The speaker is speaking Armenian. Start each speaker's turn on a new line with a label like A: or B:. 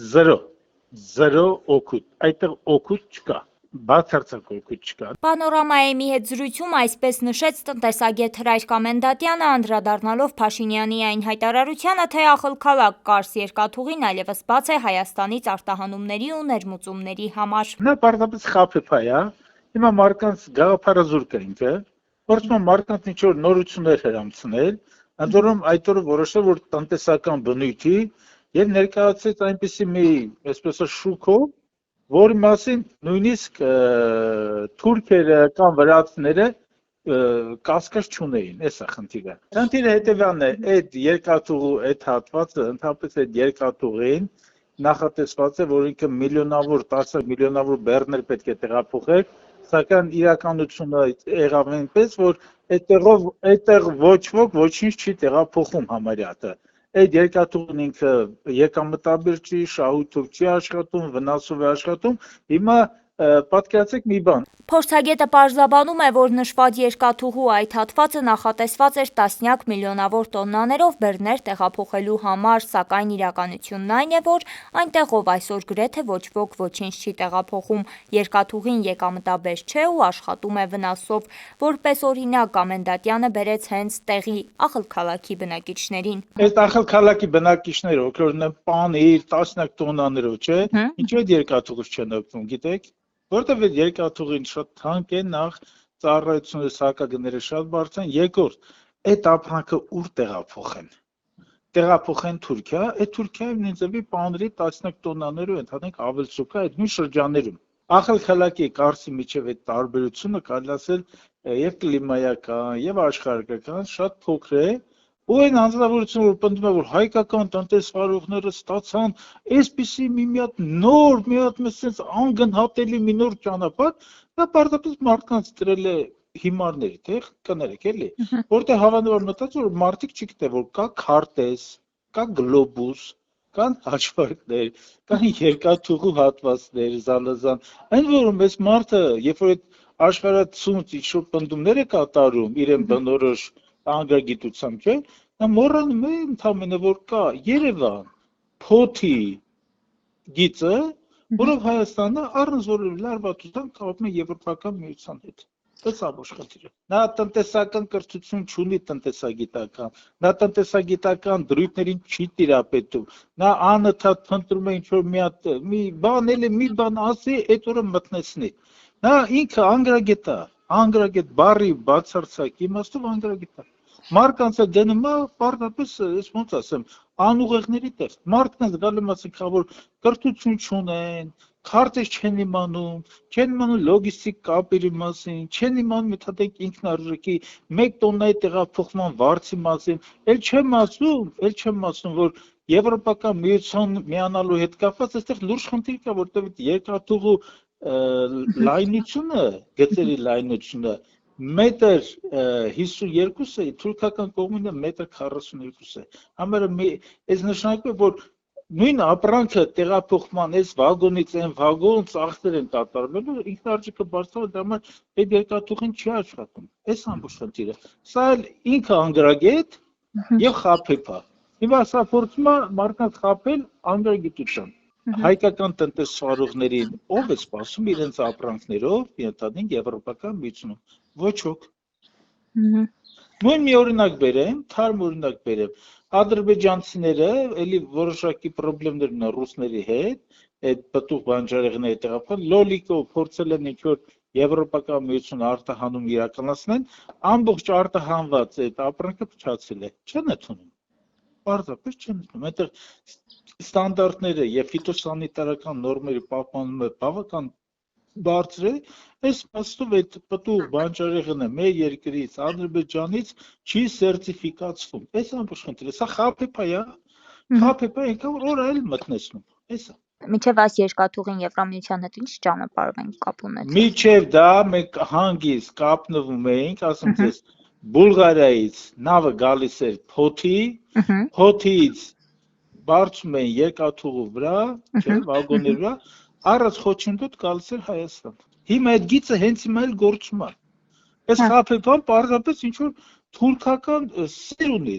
A: 0 օգուտ, այդտեղ օգուտ չկա, բացարձակ օգուտ չկա։
B: Պանորամայի հետ զրույցում այսպես նշեց տնտեսագետ Հրայր Կամենդատյանը, անդրադառնալով Փաշինյանի այն հայտարարությանը, թե ախալքալակ Կարս երկաթուղին այլևս բաց է Հայաստանից արտահանումների ու ներմուծումների համար։
A: Նա պարզապես խաբեբայ է, հիմա մարդկանց գաղափարազուրկ է ինքը, որոշում մարդկանց ինչ-որ նորություններ հրամցնել, ընդ որում այդ օրը որոշել որ տնտեսական բնույթի եւ ներկայացրեց այնպիսի մի, այսպես շուկով, որի մասին նույնիսկ թուրքերը կամ վրացիները կասկած չունեին, էս է խնդիրը։ Խնդիրը հետևյալն է, այդ երկաթուղու այդ հատվածը, ընդհանրապես այդ երկաթուղին նախատեսված է, որ ինքը միլիոնավոր, 10 միլիոնավոր բեռներ պետք է տեղափոխել, սակայն իրականությունը եղավ այնպես, որ այդտեղ ոչ ոք ոչինչ չի տեղափոխում համարյա։ Այդ երկաթուղին ինքը եկամտաբեր չի, շահութով չի աշխատում, վնասով է աշխատում, հիմա պատկերացրեք մի բան։
B: Փորձագետը պարզաբանում է, որ նշված երկաթուղու այդ հատվածը նախատեսված էր տասնյակ միլիոնավոր տոննաներով բեռներ տեղափոխելու համար, սակայն իրականությունն այն է, որ այնտեղով այսօր գրեթե ոչ ոք ոչինչ չի տեղափոխում, երկաթուղին եկամտաբեր չէ ու աշխատում է վնասով, որպես օրինակ Կամենդատյանը բերեց հենց տեղի ախալքալաքի բնակիչներին։
A: Այդ ախալքալաքի բնակիչները, ովքեր պանիր, տասնյակ տոննաներով, չէ, ինչու այդ երկաթուղուց չեն օգտվում, գիտեք։ Որտեւ այդ երկաթուղին շատ թանկ է, նախ ծառայությունների սակագները շատ բարձր են, երկրորդ այդ ապրանքը ուր տեղափոխեն Թուրքիա, այդ Թուրքիայում նույնիսկ պանրի տասնյակ տոննաներով ընդհանրենք ավելցուկ է այդ նույն շրջաններում։ Ախալքալակի Կարսի միջև այդ տարբերությունը կարելի ասել եւ կլիմայական եւ աշխարհագրական շատ փոքր է։ Ու այն անձնավորությունը որ պնդում է որ հայկական տնտեսվարողները ստացան այսպիսի մի հատ նոր, մի հատ մեծ անգնահատելի մի նոր ճանապարհ, դա պարզապես մարդկանց դրել է հիմարների, թե կներեք էլի, որտեղ հավանաբար մտածում որ մարդիկ չգիտեն որ կա քարտեզ, կա գլոբուս, կան հաշվարկներ, կան երկաթուղու հատվածներ, զալազան, այն որում այս մարդը, երբ որ այդ աշխարհացունց ինչ-որ պնդումներ է կատարում իրեն բնորոշ անգագիտությամբ, չէ, նա մոռանում է ընդամենը որ կա Երևան, Փոթի գիծը, որով Հայաստանը առնվազն լարվածությամբ կապում է Եվրոպական միության հետ։ Դա ամբողջ խնդիրը։ Նա տնտեսական կրթություն չունի տնտեսագիտական, նա տնտեսագիտական դրույթներին չի տիրապետում, նա անընդհատ փնտրում է ինչ-որ մի բան էլի մի բան ասի, այդ օրը մտնեցնի։ Նա ինքը անգրագետ բարի բացարձակ իմաստով անգրագետ է։ Մարդկանց է դնում է պարզապես, ոնց ասեմ, անուղեղների տեղ։ Մարդկանց գալու ասենք, որ կրթություն չունեն, քարտեզ չեն իմանում լոգիստիկ կապերի մասին, չեն իմանում մթադենք ինքնարժեքի 1 տոննայի տեղափոխման վարձի մասին, էլ չեմ ասում, որ Եվրոպական միության միանալու հետ կապված այստեղ լուրջ խնդիր կա, որտեղ երկաթուղու լայնությունը, գծերի լայնությունը մետր 52 է, թուրքական կողմինը մետր 42 է։ Համարը այս նշանակում է, որ նույն ապրանքը տեղափոխման այս վագոնից այն վագոն ծախսեր են կատարվում, ինքնարժեքը բարձրացնում, դա համար այդ երկաթուղին չի աշխատում։ Այս ամբողջ խնդիրը։ Սա էլ ինքը անգրագետ եւ խաբեբա։ Հիմա սա փորձում է մարդկանց խաբել անգրագիտությամբ։ Հայկական տնտեսվարողներին ով է սպասում իրենց ապրանքներով ընդհանրենք Եվրոպական միությունում։ Ոչ ոք։ Նույն մի օրինակ բերեմ, թարմ օրինակ բերեմ։ Ադրբեջանցիները էլի որոշակի խնդիրներ ունեն ռուսների հետ, այդ պտուղ բանջարեղենների տեղափոխել, լոլիկով փորձել են ինչ-որ Եվրոպական միություն արտահանում իրականացնեն, ամբողջ արտահանված այդ ապրանքը փչացել է։ Չեն ընդունում։ Պարզապես չեն ընդունում։ Այդտեղ ստանդարտները եւ ֆիտոսանիտարական նորմերի պահպանումը բավական բարձր է, այս մասով այդ պտուղ բանջարեղենը մեր երկրից, Ադրբեջանից չի սերտիֆիկացվում։ Այս ամբողջ խնդիրը, սա խաբեբա է, ինքը որ այլ մտնեցնում։ Էսա։
B: Մինչև այս երկաթուղին Եվրամիության հետ ինչ ճանապարհով են կապ ունեցել։
A: Մինչև դա մենք հանգիստ կապնվում էինք, ասում ձեզ, Բուլղարիայից նավը գալիս էր Փոթի, Փոթից բարձում էին երկաթուղու վրա, չէ, վագոնների վրա, առանց խոչընդոտ գալիս էր Հայաստան։ Հիմա այդ գիծը հենց հիմա էլ գործում է։ Այս խաբեբան պարզապես ինչ որ թուրքական սեր ունի,